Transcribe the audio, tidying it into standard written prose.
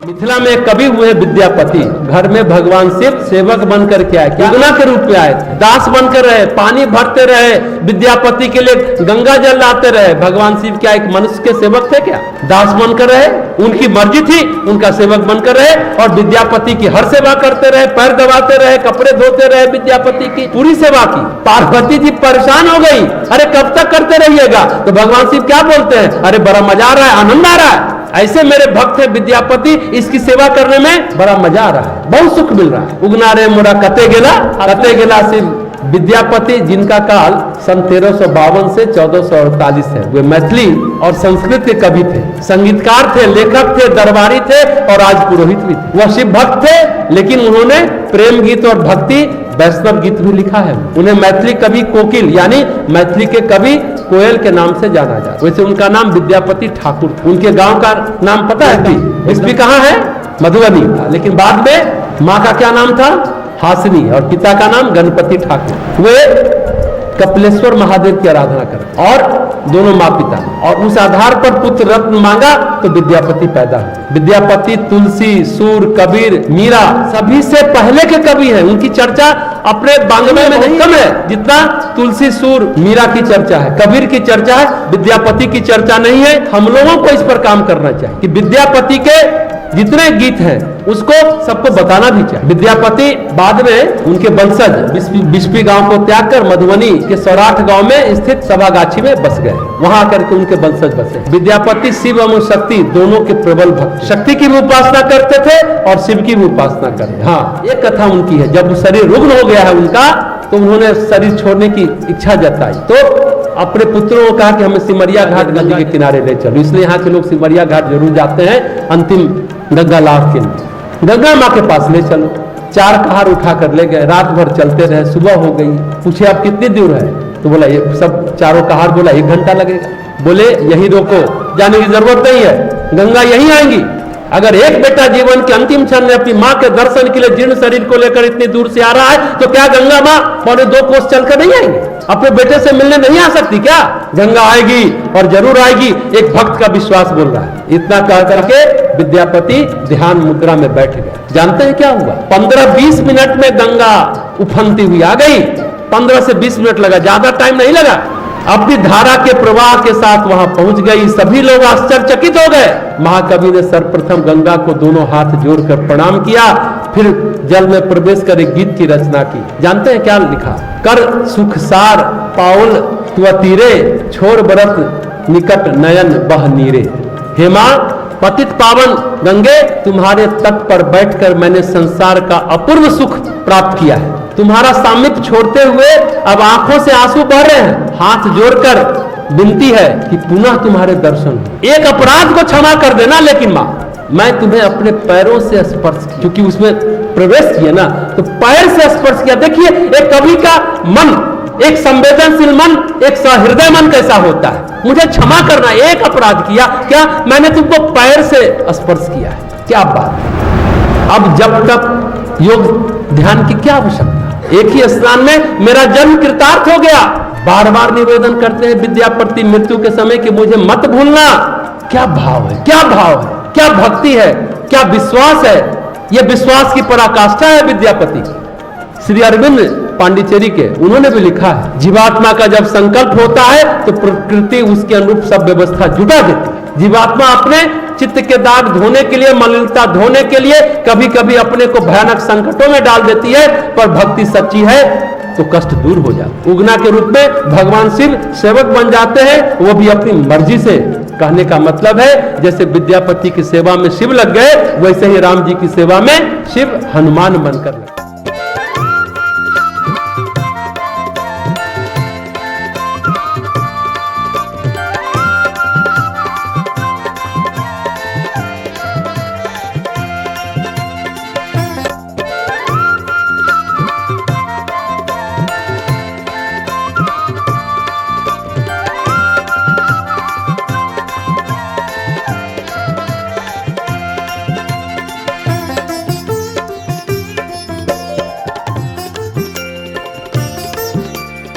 मिथिला में कवि हुए विद्यापति, घर में भगवान शिव सेवक बनकर के आए, उगना के रूप में आए थे, दास बनकर रहे, पानी भरते रहे, विद्यापति के लिए गंगा जल लाते रहे। भगवान शिव क्या एक मनुष्य के सेवक थे क्या? दास बनकर रहे, उनकी मर्जी थी, उनका सेवक बनकर रहे और विद्यापति की हर सेवा करते रहे, पैर दबाते रहे, कपड़े धोते रहे, विद्यापति की पूरी सेवा की। पार्वती जी परेशान हो गई, अरे कब तक करते रहिएगा? तो भगवान शिव क्या बोलते हैं, अरे बड़ा मजा आ रहा है, आनंद आ रहा है, ऐसे मेरे भक्त है विद्यापति, इसकी सेवा करने में बड़ा मजा आ रहा है, बहुत सुख मिल रहा है। उगना रे मोरा कते गेला शिव विद्यापति, जिनका काल सन 1352 से 1448 है। वे मैथिली और संस्कृत के कवि थे, संगीतकार थे, लेखक थे, दरबारी थे और आज पुरोहित भी थे। वह शिव भक्त थे, लेकिन उन्होंने प्रेम गीत और भक्ति वैष्णव गीत भी लिखा है। उन्हें मैथिली कवि कोकिल यानी मैथिली के कवि कोयल के नाम से जाना जाता है। वैसे उनका नाम विद्यापति ठाकुर। उनके गांव का नाम पता है? इसभी कहाँ है? मधुबनी। लेकिन बाद में माँ का क्या नाम था? हासिनी, और पिता का नाम गणपति ठाकुर। वे कपिलेश्वर महादेव की आराधना कर और दोनों माँ पिता, और उस आधार पर पुत्र रत्न मांगा तो विद्यापति पैदा हुए। विद्यापति तुलसी, सूर, कबीर, मीरा सभी से पहले के कवि हैं। उनकी चर्चा अपने बांग्ला में नहीं कम है जितना तुलसी, सूर, मीरा की चर्चा है, कबीर की चर्चा है, विद्यापति की चर्चा नहीं है। हम लोगों को इस पर काम करना चाहिए कि विद्यापति के जितने गीत हैं उसको सबको बताना भी चाहिए। विद्यापति बाद में उनके वंशज बिस्पी गांव को त्याग कर मधुबनी के सौराठ गांव में स्थित सभागाछी में बस गए, वहां आकर के उनके वंशज बसे। विद्यापति शिव एवं शक्ति दोनों के प्रबल भक्त, शक्ति की भी उपासना करते थे और शिव की भी उपासना करते। हाँ, एक कथा उनकी है, जब शरीर रुग्ण हो गया है उनका तो उन्होंने शरीर छोड़ने की इच्छा जताई, तो अपने पुत्रों को कहा कि हमें सिमरिया घाट गंगा के किनारे ले चलो। इसलिए यहाँ के लोग सिमरिया घाट जरूर जाते हैं अंतिम गंगा लाभ के लिए। गंगा माँ के पास ले चलो। 4 कहार उठा कर ले गए, रात भर चलते रहे, सुबह हो गई। पूछे आप कितनी दूर है? तो बोला ये सब चारों कहार बोला 1 घंटा लगेगा। बोले यही रोको, जाने की जरूरत नहीं है, गंगा यही आएंगी। अगर एक बेटा जीवन के अंतिम क्षण में अपनी माँ के दर्शन के लिए जीर्ण शरीर को लेकर इतनी दूर से आ रहा है तो क्या गंगा माँ 2.25 कोस चलकर नहीं आएंगे? अपने बेटे से मिलने नहीं आ सकती क्या? गंगा आएगी और जरूर आएगी, एक भक्त का विश्वास बोल रहा है। इतना कह करके विद्यापति ध्यान मुद्रा में बैठ गए। जानते हैं क्या हुआ? 15-20 मिनट में गंगा उफनती हुई आ गई। 15 से 20 मिनट लगा, ज्यादा टाइम नहीं लगा। अपनी धारा के प्रवाह के साथ वहां पहुंच गई। सभी लोग आश्चर्यचकित हो गए। महाकवि ने सर्वप्रथम गंगा को दोनों हाथ जोड़कर प्रणाम किया, फिर जल में प्रवेश कर एक गीत की रचना की। जानते हैं क्या लिखा? कर सुखसार पाउल त्वतीरे, छोड़ बरत निकट नयन बह नीरे। हे मां, पतित पावन गंगे, तुम्हारे तट पर बैठकर मैंने संसार का अपूर्व सुख प्राप्त किया है। तुम्हारा सामिप्य छोड़ते हुए अब आंखों से आंसू बह रहे हैं। हाथ जोड़कर विनती है कि पुनः तुम्हारे दर्शन हो। एक अपराध को क्षमा कर देना, लेकिन मां मैं तुम्हें अपने पैरों से स्पर्श, क्योंकि उसमें प्रवेश किया ना, तो पैर से स्पर्श किया। देखिए एक कवि का मन, एक संवेदनशील मन, एक सहृदय मन कैसा होता है। मुझे क्षमा करना, एक अपराध किया, क्या मैंने तुमको पैर से स्पर्श किया है, क्या बात। अब जब तक योग ध्यान की क्या आवश्यकता? एक ही स्नान में मेरा जन्म कृतार्थ हो गया। बार बार निवेदन करते हैं विद्यापति मृत्यु के समय कि मुझे मत भूलना। क्या भाव है, क्या भाव है, क्या भक्ति है, क्या विश्वास है। यह विश्वास की पराकाष्ठा है विद्यापति। श्री अरविंद पांडिचेरी के, उन्होंने भी लिखा है, जीवात्मा का जब संकल्प होता है तो प्रकृति उसके अनुरूप सब व्यवस्था जुटा देती है। जीवात्मा अपने चित्त के दाग धोने के लिए, मलिनता धोने के लिए कभी कभी अपने को भयानक संकटों में डाल देती है, पर भक्ति सच्ची है तो कष्ट दूर हो जाता। उगना के रूप में भगवान शिव सेवक बन जाते हैं, वो भी अपनी मर्जी से। कहने का मतलब है जैसे विद्यापति की सेवा में शिव लग गए, वैसे ही राम जी की सेवा में शिव हनुमान बनकर लगे।